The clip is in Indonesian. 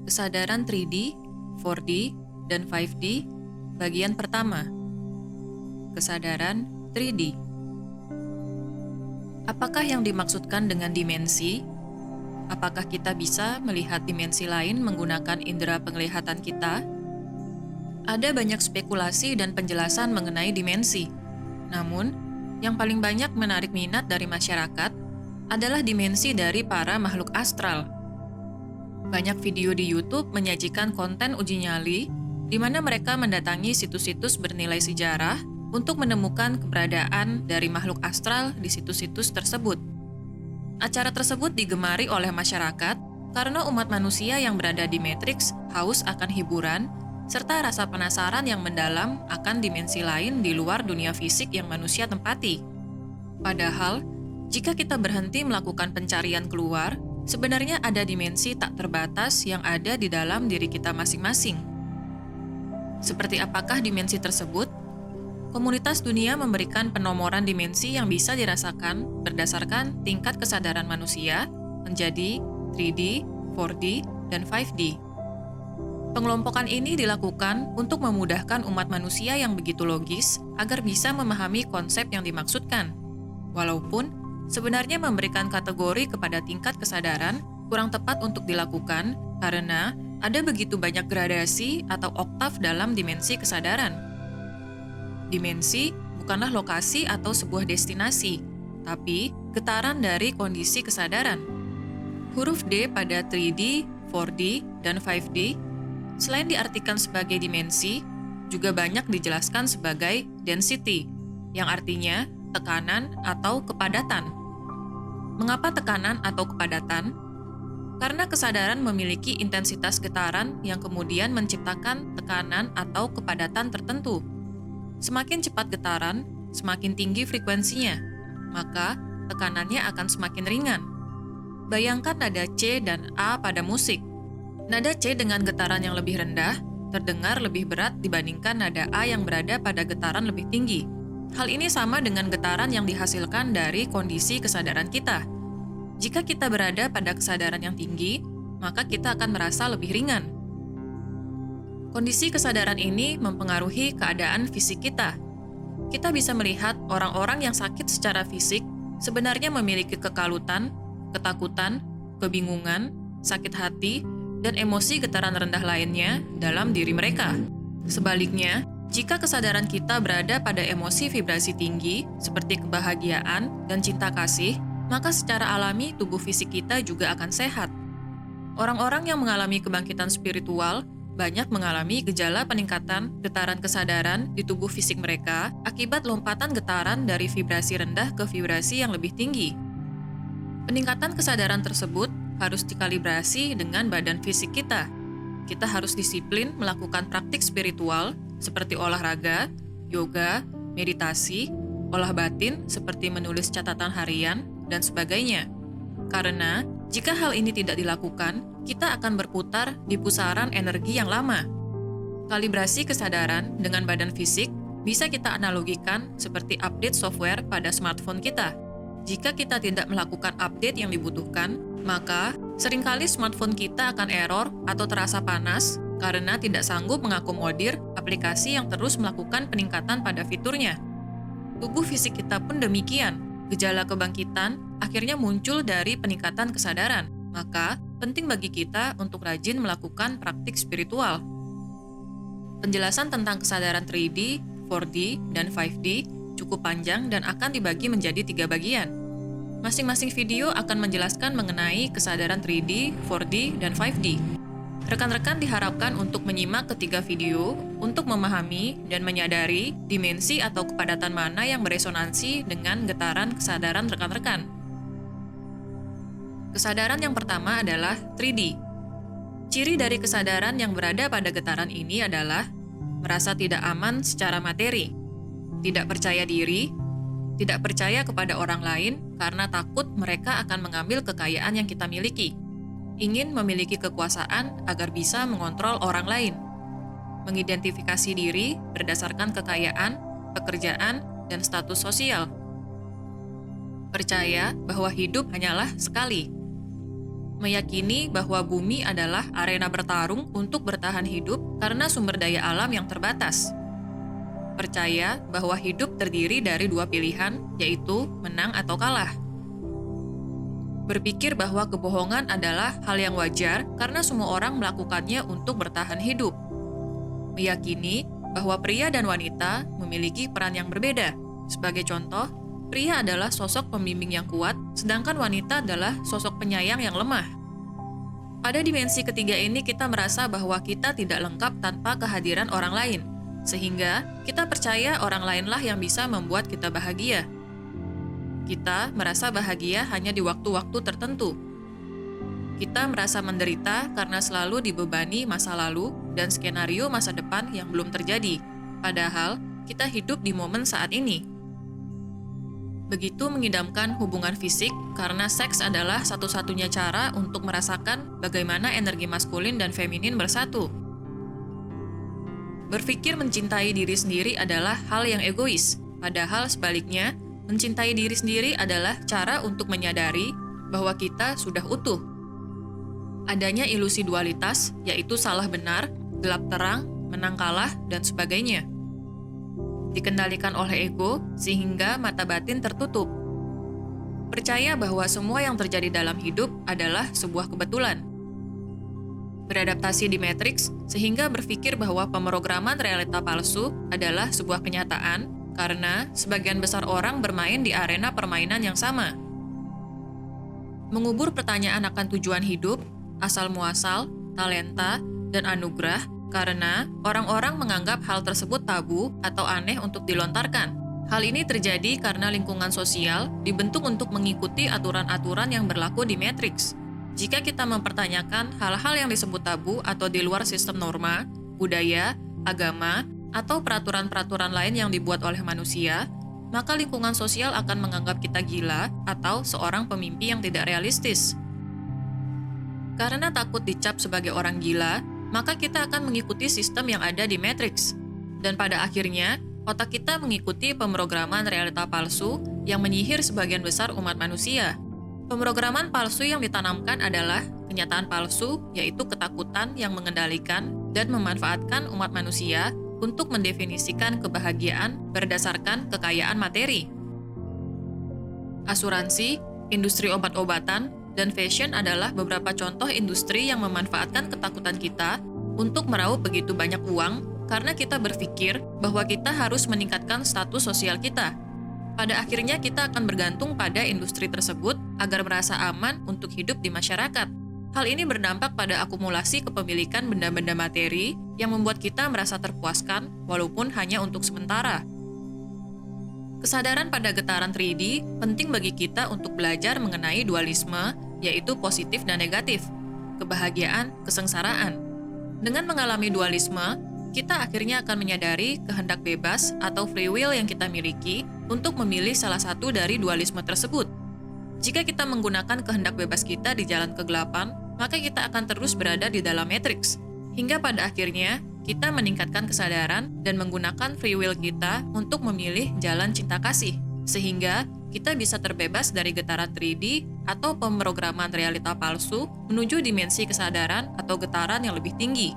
Kesadaran 3D, 4D, dan 5D, bagian pertama. Kesadaran 3D. Apakah yang dimaksudkan dengan dimensi? Apakah kita bisa melihat dimensi lain menggunakan indera penglihatan kita? Ada banyak spekulasi dan penjelasan mengenai dimensi. Namun, yang paling banyak menarik minat dari masyarakat adalah dimensi dari para makhluk astral. Banyak video di YouTube menyajikan konten uji nyali di mana mereka mendatangi situs-situs bernilai sejarah untuk menemukan keberadaan dari makhluk astral di situs-situs tersebut. Acara tersebut digemari oleh masyarakat karena umat manusia yang berada di Matrix haus akan hiburan serta rasa penasaran yang mendalam akan dimensi lain di luar dunia fisik yang manusia tempati. Padahal, jika kita berhenti melakukan pencarian keluar, sebenarnya ada dimensi tak terbatas yang ada di dalam diri kita masing-masing. Seperti apakah dimensi tersebut? Komunitas dunia memberikan penomoran dimensi yang bisa dirasakan berdasarkan tingkat kesadaran manusia menjadi 3D, 4D, dan 5D. Pengelompokan ini dilakukan untuk memudahkan umat manusia yang begitu logis agar bisa memahami konsep yang dimaksudkan. Walaupun sebenarnya memberikan kategori kepada tingkat kesadaran kurang tepat untuk dilakukan karena ada begitu banyak gradasi atau oktav dalam dimensi kesadaran. Dimensi bukanlah lokasi atau sebuah destinasi, tapi getaran dari kondisi kesadaran. Huruf D pada 3D, 4D, dan 5D selain diartikan sebagai dimensi, juga banyak dijelaskan sebagai density, yang artinya tekanan atau kepadatan. Mengapa tekanan atau kepadatan? Karena kesadaran memiliki intensitas getaran yang kemudian menciptakan tekanan atau kepadatan tertentu. Semakin cepat getaran, semakin tinggi frekuensinya, maka tekanannya akan semakin ringan. Bayangkan nada C dan A pada musik. Nada C dengan getaran yang lebih rendah terdengar lebih berat dibandingkan nada A yang berada pada getaran lebih tinggi. Hal ini sama dengan getaran yang dihasilkan dari kondisi kesadaran kita. Jika kita berada pada kesadaran yang tinggi, maka kita akan merasa lebih ringan. Kondisi kesadaran ini mempengaruhi keadaan fisik kita. Kita bisa melihat orang-orang yang sakit secara fisik sebenarnya memiliki kekalutan, ketakutan, kebingungan, sakit hati, dan emosi getaran rendah lainnya dalam diri mereka. Sebaliknya, jika kesadaran kita berada pada emosi vibrasi tinggi, seperti kebahagiaan dan cinta kasih, maka secara alami tubuh fisik kita juga akan sehat. Orang-orang yang mengalami kebangkitan spiritual banyak mengalami gejala peningkatan getaran kesadaran di tubuh fisik mereka akibat lompatan getaran dari vibrasi rendah ke vibrasi yang lebih tinggi. Peningkatan kesadaran tersebut harus dikalibrasi dengan badan fisik kita. Kita harus disiplin melakukan praktik spiritual seperti olahraga, yoga, meditasi, olah batin seperti menulis catatan harian, dan sebagainya. Karena jika hal ini tidak dilakukan, kita akan berputar di pusaran energi yang lama. Kalibrasi kesadaran dengan badan fisik bisa kita analogikan seperti update software pada smartphone kita. Jika kita tidak melakukan update yang dibutuhkan, maka seringkali smartphone kita akan error atau terasa panas karena tidak sanggup mengakomodir aplikasi yang terus melakukan peningkatan pada fiturnya. Tubuh fisik kita pun demikian. Gejala kebangkitan akhirnya muncul dari peningkatan kesadaran. Maka, penting bagi kita untuk rajin melakukan praktik spiritual. Penjelasan tentang kesadaran 3D, 4D, dan 5D cukup panjang dan akan dibagi menjadi 3 bagian. Masing-masing video akan menjelaskan mengenai kesadaran 3D, 4D, dan 5D. Rekan-rekan diharapkan untuk menyimak ketiga video untuk memahami dan menyadari dimensi atau kepadatan mana yang beresonansi dengan getaran kesadaran rekan-rekan. Kesadaran yang pertama adalah 3D. Ciri dari kesadaran yang berada pada getaran ini adalah merasa tidak aman secara materi, tidak percaya diri, tidak percaya kepada orang lain karena takut mereka akan mengambil kekayaan yang kita miliki, ingin memiliki kekuasaan agar bisa mengontrol orang lain, mengidentifikasi diri berdasarkan kekayaan, pekerjaan, dan status sosial, percaya bahwa hidup hanyalah sekali, Meyakini bahwa bumi adalah arena bertarung untuk bertahan hidup karena sumber daya alam yang terbatas. Percaya bahwa hidup terdiri dari dua pilihan, yaitu menang atau kalah. Berpikir bahwa kebohongan adalah hal yang wajar karena semua orang melakukannya untuk bertahan hidup. Meyakini bahwa pria dan wanita memiliki peran yang berbeda. Sebagai contoh, pria adalah sosok pembimbing yang kuat, sedangkan wanita adalah sosok penyayang yang lemah. Pada dimensi ketiga ini kita merasa bahwa kita tidak lengkap tanpa kehadiran orang lain, sehingga kita percaya orang lainlah yang bisa membuat kita bahagia. Kita merasa bahagia hanya di waktu-waktu tertentu. Kita merasa menderita karena selalu dibebani masa lalu dan skenario masa depan yang belum terjadi, padahal kita hidup di momen saat ini. Begitu mengidamkan hubungan fisik karena seks adalah satu-satunya cara untuk merasakan bagaimana energi maskulin dan feminin bersatu. Berpikir mencintai diri sendiri adalah hal yang egois, padahal sebaliknya, mencintai diri sendiri adalah cara untuk menyadari bahwa kita sudah utuh. Adanya ilusi dualitas, yaitu salah benar, gelap terang, menang kalah, dan sebagainya. Dikendalikan oleh ego, sehingga mata batin tertutup. Percaya bahwa semua yang terjadi dalam hidup adalah sebuah kebetulan. Beradaptasi di Matrix, sehingga berpikir bahwa pemrograman realita palsu adalah sebuah kenyataan, karena sebagian besar orang bermain di arena permainan yang sama. Mengubur pertanyaan akan tujuan hidup, asal-muasal, talenta, dan anugerah, karena orang-orang menganggap hal tersebut tabu atau aneh untuk dilontarkan. Hal ini terjadi karena lingkungan sosial dibentuk untuk mengikuti aturan-aturan yang berlaku di Matrix. Jika kita mempertanyakan hal-hal yang disebut tabu atau di luar sistem norma, budaya, agama, atau peraturan-peraturan lain yang dibuat oleh manusia, maka lingkungan sosial akan menganggap kita gila atau seorang pemimpi yang tidak realistis. Karena takut dicap sebagai orang gila, maka kita akan mengikuti sistem yang ada di Matrix. Dan pada akhirnya, otak kita mengikuti pemrograman realita palsu yang menyihir sebagian besar umat manusia. Pemrograman palsu yang ditanamkan adalah kenyataan palsu, yaitu ketakutan yang mengendalikan dan memanfaatkan umat manusia untuk mendefinisikan kebahagiaan berdasarkan kekayaan materi. Asuransi, industri obat-obatan, dan fashion adalah beberapa contoh industri yang memanfaatkan ketakutan kita untuk meraup begitu banyak uang karena kita berpikir bahwa kita harus meningkatkan status sosial kita. Pada akhirnya kita akan bergantung pada industri tersebut agar merasa aman untuk hidup di masyarakat. Hal ini berdampak pada akumulasi kepemilikan benda-benda materi yang membuat kita merasa terpuaskan walaupun hanya untuk sementara. Kesadaran pada getaran 3D penting bagi kita untuk belajar mengenai dualisme, yaitu positif dan negatif, kebahagiaan, kesengsaraan. Dengan mengalami dualisme, kita akhirnya akan menyadari kehendak bebas atau free will yang kita miliki untuk memilih salah satu dari dualisme tersebut. Jika kita menggunakan kehendak bebas kita di jalan kegelapan, maka kita akan terus berada di dalam matrix. Hingga pada akhirnya, kita meningkatkan kesadaran dan menggunakan free will kita untuk memilih jalan cinta kasih, sehingga kita bisa terbebas dari getaran 3D atau pemrograman realita palsu menuju dimensi kesadaran atau getaran yang lebih tinggi.